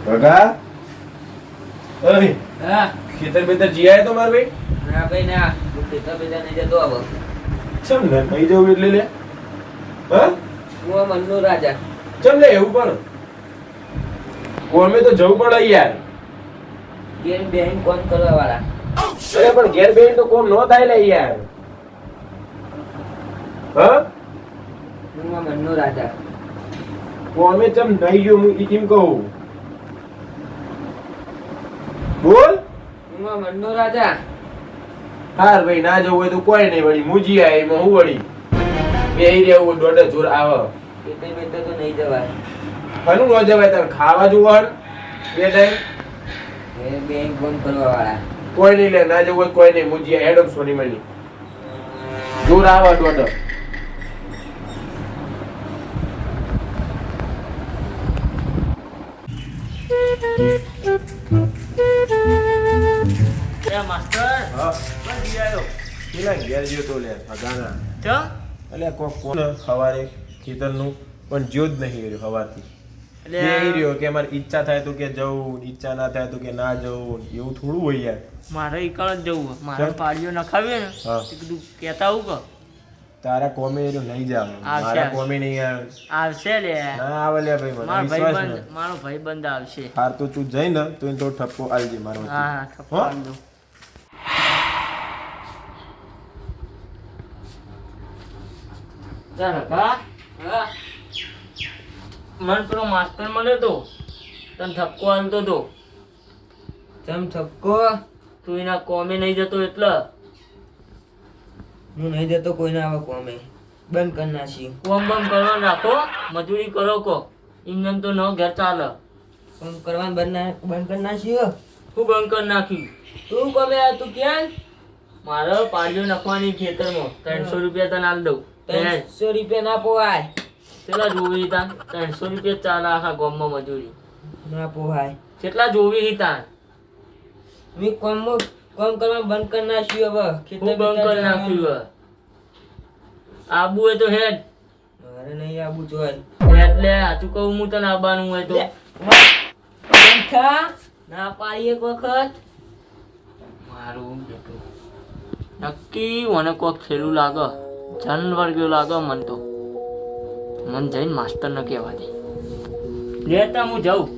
કાકા અરે હા ખેતર બેતર જીયાય તો માર ભાઈ ના ભાઈ ના હું ખેતર બેતર નહીં જતો હવે ચમ ને નહીં જવું એટલે લે હા હું મનનો રાજા ચમ લે એવું પણ કોમે તો જવું પડે યાર ઘેર બેહીન કોમ કરવા વાળા અરે પણ ઘેર બેહીન તો કોમ નો થાય લે યાર હા હું મનનો રાજા કોમે ચમ નહીં ગયો હું ઈ કેમ કહું બોલ હું મનનો રાજા હાર ભાઈ ના જવું હોય તો કોઈ નહીં વળી મુજી આય એમાં હું વળી બેહી રહેવું દોઢ જોર આવે ખેતર બેતર તો નહીં જવાય હનું ન જવાય તાર ખાવા જોવાનું બે ટાઈમ ઘેર બેહીન કોમ કરવા વાળા કોઈ નહીં લે ના જવું હોય કોઈ નહીં મુજી આય હેડમ સોની મળી જોર આવે દોઢ માસ્ટર હા બસ ઈ આયો પેલા ઘેર ગયો તો લે અગાના ચો અલ્યા કોણ સવારે ખેતરનું પણ જ્યો જ નહીં રહ્યો સવારથી એટલે એ રહ્યો કે મારી ઈચ્છા થાય તો કે જવું ઈચ્છા ના થાય તો કે ના જવું એવું થોડું હોય યાર મારે ઈકળ જ જવું મારે ચમ? પાડીઓ નખાવ્યો ને હા. તે કીધું કહેતા આવું કે તારા કોમે રહ્યો નહીં જાવ આવશે. મારા કોમે નહીં આવે આવશે લે ના આવે લે ભાઈ મને મારો વિશ્વાસ ભાઈબંધ ને મારો ભાઈબંધ આવશે હાર તો તું જઈ ને તો એને તો ઠપકો આલજે મારો વતી. હા ઠપકો હો? આલી દઉં. ચાલ કા હા મન પેલો માસ્ટર મળ્યો તો તને ઠપકો આલતો તો ચમ ઠપકો તું એના કોમે નહીં જતો એટલે હું નહીં જતો કોઈના આવે કોમે બંધ કરી નાખી કોમ બંધ કરો નાખો મજૂરી કરો કો એમને તો ન ઘર ચાલે કોમ કરવાનું બંધ કરી નાખ્યું હું બંધ કરી નાખ્યું તું કોમે આ તું ક્યાં મારે પાડીઓ નાખવાની ખેતરમાં 300 રૂપિયા તને આલ દઉં 300 રૂપિયા ના પોવાય કેટલા જોવી તા 300 રૂપિયા ચાલે આખા ગામમાં મજૂરી ના પોવાય કેટલા જોવી તા મેં કોમ કરવા બંધ કરી નાખ્યું હવે ખેતર બંધ કરી નાખ્યું હવે આબુ હોય તો હેડ મારે નહીં આબુ જોય એટલે સાચું કહું હું તને આબાનું હોય તો ના પાડી એક વખત મારું બેટું નક્કી મને કોક ખેલું લાગે જાનવર ગયો લાગે મન તો મન જઈને માસ્ટર ને કહેવા દે લેતા હું જાઉં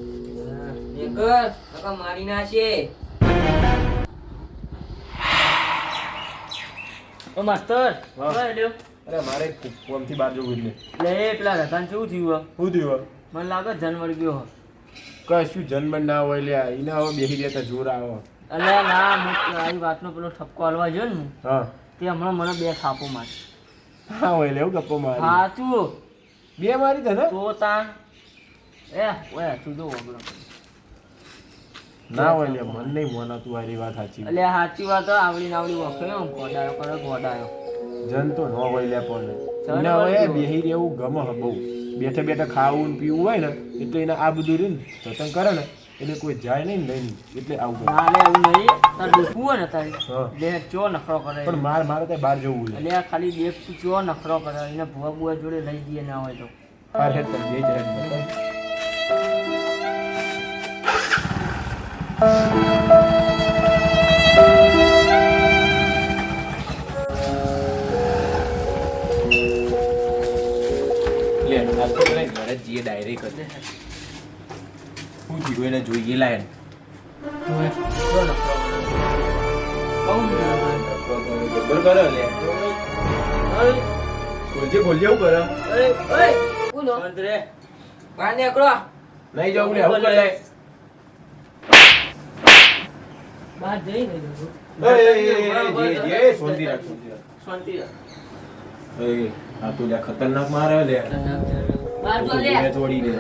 મારી નાખે ઓ માસ્ટર હા. લ્યો અરે મારે કોમથી બહાર જવું એટલે લે પેલા રતાન કેવું થયું શું થયું મને લાગે જાનવર ગયો કશું જન્મ ના હોય લ્યા એના હવે બેહી રહેતા જોર આવે અલ્યા ના હું આવી વાતનો પેલો ઠપકો હાલવા ગયો ને હા તે હમણાં મને 2 થાપો મારી હા હોય લેવું ગપ્પો મારી સાચું બે મારી તને તો તાન ઓય તું જો વગડો ના હોય લે મન નહીં મોના તું આરી વાત સાચી એટલે સાચી વાત આવડી વખે ગોડાયો કરે ગોડાયો જન તો ન હોય લે પણ જન એના હોય હવે તો. બેહી રહેવું ગમે હ બહુ બેઠા બેઠા ખાવું ને પીવું હોય ને એટલે એને આ બધું રહ્યું ને જતન કરે ને એટલે કોઈ જાય નહીં ને લઈને એટલે આવું કરે. ના લે એવું નહીં તાર દુખવું હોય ને તારી હા. લે ચો નખરો કરે પણ મારે ત્યાં બહાર જવું છે એટલે ખાલી દેખ તું ચો નખરો કરે એને ભૂવા બુવા જોડે લઈ દઈએ ના હોય તો હાર હેડ તને બે જાય લે આ તો પેલા ઘરે જઈએ ડાયરેક્ટ જ શું થયું એને જોઈએ લાયન ચો નખરો કરે જબર કરે લે બોલજે હું કરે કોનો મંત્રે બહાર નીકળો નહીં જાઉં લે હું કરે બહાર જઈ નહીં શાંતિ રાખ શાંતિ રાખ આ તું લે ખતરનાક મારે લે બહાર તો લે તોડી દે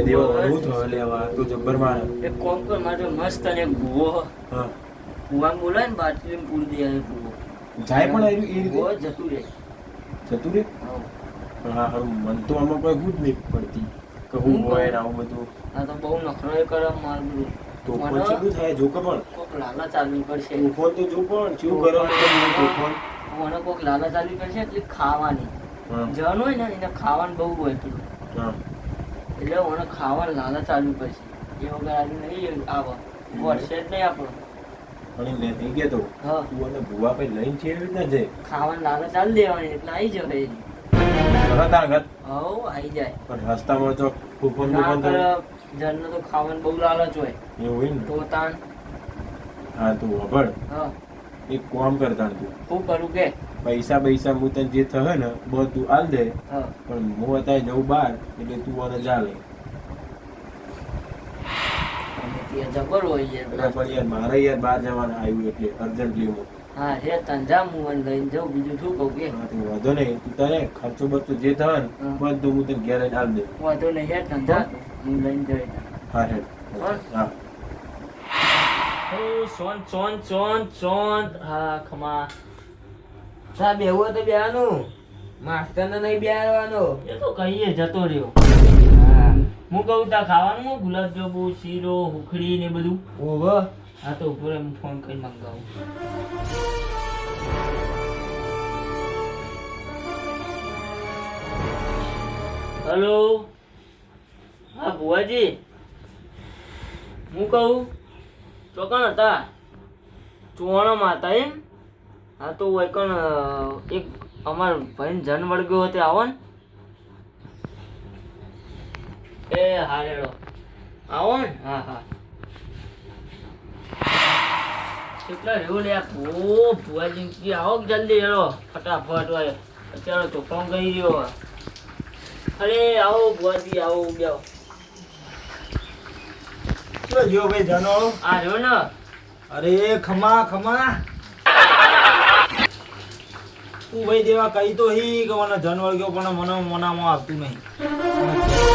દેવો હું તો લેવા તું જબ્બર મારે એક કોમ કર મારે મસ્ત અને એક ભૂવો હા ભૂવા બોલાય ને બાટલીમાં પૂરી દે આ ભૂવો જાય પણ એ રીતે ભૂવો જતું રહે જતું રે પણ હા હારું મન તો આમાં કોઈ ગુજ નહીં પડતી કે હું હોય ને આવું બધું આ તો બહુ નખરો એ કરે માર બધું તો પણ ચેવું થાય જો કે પણ કોક લાલા ચાલવી પડશે તું ફોન તો જો પણ ચેવું ગરમ તો ફોન મને કોક લાલા ચાલવી પડશે એટલે ખાવાની હા જન હોય ને એને ખાવાનું બહુ હોય પેલું હા એટલે મને ખાવાનું લાલા ચાલુ પડશે એ વગર આજે નહીં આવે વર્ષે જ નહીં આપણો પણ મેં નહીં કહેતો હા તું અને ભૂવા ભાઈ લઈને છે એવી રીતના જાય ખાવાનું લાલા ચાલુ દેવાની એટલે આવી જશે એ તરત આગળ હવ આવી જાય પણ રસ્તામાં તો કૂપન ના બૂપન તો કરે જણને તો ખાવાનું બહુ લાલચ હોય એવું હોય ને તો તાન હા તું વગર હા એક કામ કરતા તું શું કરું કે પૈસા પૈસા હું તને જે થશે ને બધું આલ દે હા પણ હું અત્યારે જઉં બહાર એટલે તું મને જા લે અને ત્યાં જબર હોય એટલે યાર પણ યાર મારે યાર બહાર જવાનું આવ્યું એટલે અર્જન્ટલી હું હા હે તંજા હું લઈને જાઉં બીજું શું કહું કે હા, તું વાંધો નહીં તું તારે ખર્ચો બરચો જે થાય ને હા. બધું હું તને ઘેર આવીને આલ દે વાંધો નહીં હે તંજા હું લઈને જઈ હા હે હા. હા સોન સોન સોન સોન હા ખમા તા બેહવું તો બેહવાનું માસ્ટર ને નહીં બેહવાનો એ તો કહીએ જતો રહ્યો હા હું કહું તા ખાવાનું હું ગુલાબજાંબુ શીરો હુખડી ને બધું ઓહો હા તો ઉપર હું ફોન કરી મંગાવું હેલો હા ભુવાજી હું કહું ચોકણ હતા ચોવાણામાં હતા એમ હા તો વૈકણ એક અમાર ભાઈને જન વળગ્યો હતો આવો ને એ હા રેડો આવો ને હા હા કેટલા રહ્યો લે ભુવાજી કી આવો કે જલ્દી હેડો ફટાફટ હોય અત્યારે તો કોણ ગઈ રહ્યો અરે આવો ભુવાજી આવો બેહો શું જો ભાઈ ધનવાળો આ રહ્યો ને અરે ખમા ખમા તું ભાઈ દેવા કઈ તો હી કે મને ધનવાળ ગયો પણ મને મનામાં આવતું નહીં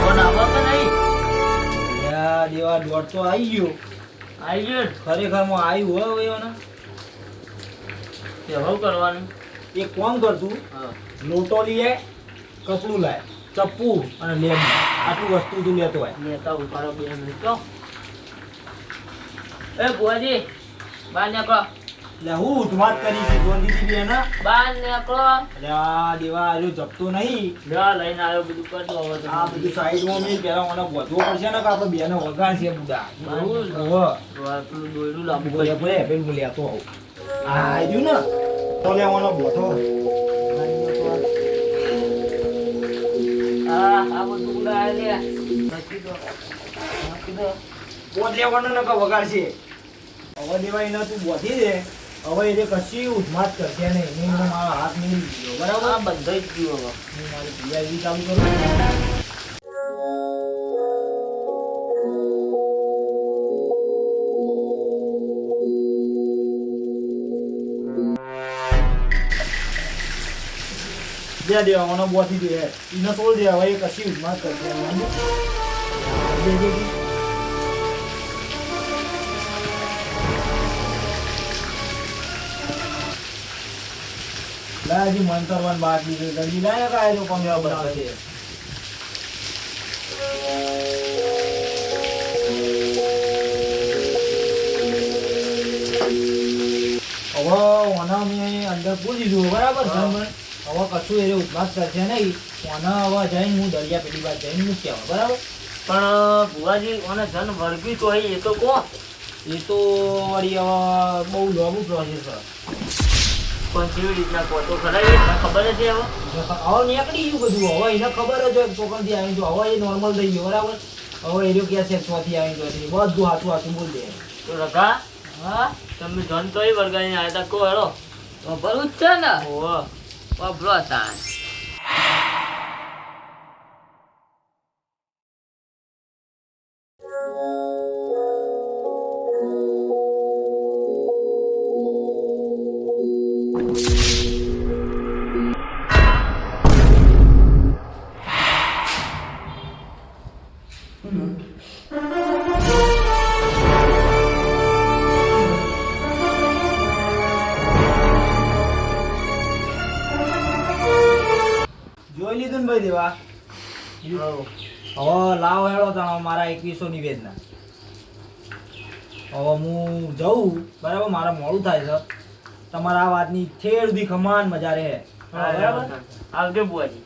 કોણ આવો કે નહીં યા દેવા દોડ તો આવી ગયો આવી ગયો ને? ખરેખર માં આવ્યું હવે એને તે હવે કરવાનું એક કોમ કરતું હા લોટો લઈએ કપડું લાય ચપ્પુ અને લેબ આટલું વસ્તુ તું લેતો હોય નેતા ઉપાડો 2 મિનિટ તો એ ભુવાજી બહાર નીકળો એટલે હું ઉઠવાટ કરી છે જોન દીદી બેન બહાર નીકળો એટલે આ દેવા આવ્યો જપતો નહીં જા લઈને આવ્યો બધું કરતો હવે તો આ બધું સાઈડમાં મેં પેલા મને વધવો પડશે ને કે આપણે બેને વગાડ છે બુડા બરાબર. ઓહો પેલું દોયડું લાંબુ બોલે બોલે પેલું બોલે તો આ આવ્યું ને તો લેવાનો બોથો હા આ બધું ઉડાય લે નાખી દો બોટ લેવાનો ને કે વગાડશે હવે દેવાય ને તું બોધી દે હવે એ કશી ઉધમાત કરશે નહીં મેં એનો મારો હાથ નીકળી ગયો બરાબર આ બંધ જ ગયું હવે હું મારી પીઆઈવી ચાલુ કરું દે દેવા મને બોથી દે એને તોડ દે હવે એ કશી ઉધમાત કરશે નહીં. દે, દે, દે. લાય હજી મંતરવાન બાકી છે જલ્દી લાય કે આ જો કમ્યા બનાવે છે હવે ઓના મેં અંદર પૂછી દીધું બરાબર છે હવે કશું એ ઉપવાસ કરશે નહીં ઓના હવે જઈને હું દરિયા પેલી બાદ જઈને મૂકી આવું બરાબર પણ ભુવાજી મને જન વળગ્યું તો એ તો કહો એ તો વળી હવે બહુ લાંબુ પ્રોસેસ છે પણ કેવી રીતના કહો તો ખરા એ ખબર જ છે હવે હવે નીકળી ગયું બધું હવે એને ખબર જ હોય ચોકનથી આવી તો હવે એ નોર્મલ થઈ ગયું બરાબર હવે એ રહ્યો ક્યાં છે ચોથી આવી ચોથી બધું હાથું હાથું બોલ દે તો રઘા હા તમે જન તો એ વળગાઈને આવ્યા હતા કહો હેડો ભરું જ છે ને ઓહો વાપરો તાન જોઈ લીધું ને ભાઈ દેવા હવે લાવ હેડો તાણ મારા 2100 નિવેદના હવે હું જઉં બરાબર, મારે મોડું થાય છે. તમારા આ વાતની ઠેર સુધી ખમાન મજા રહે. બરાબર આવજો બુઆજી.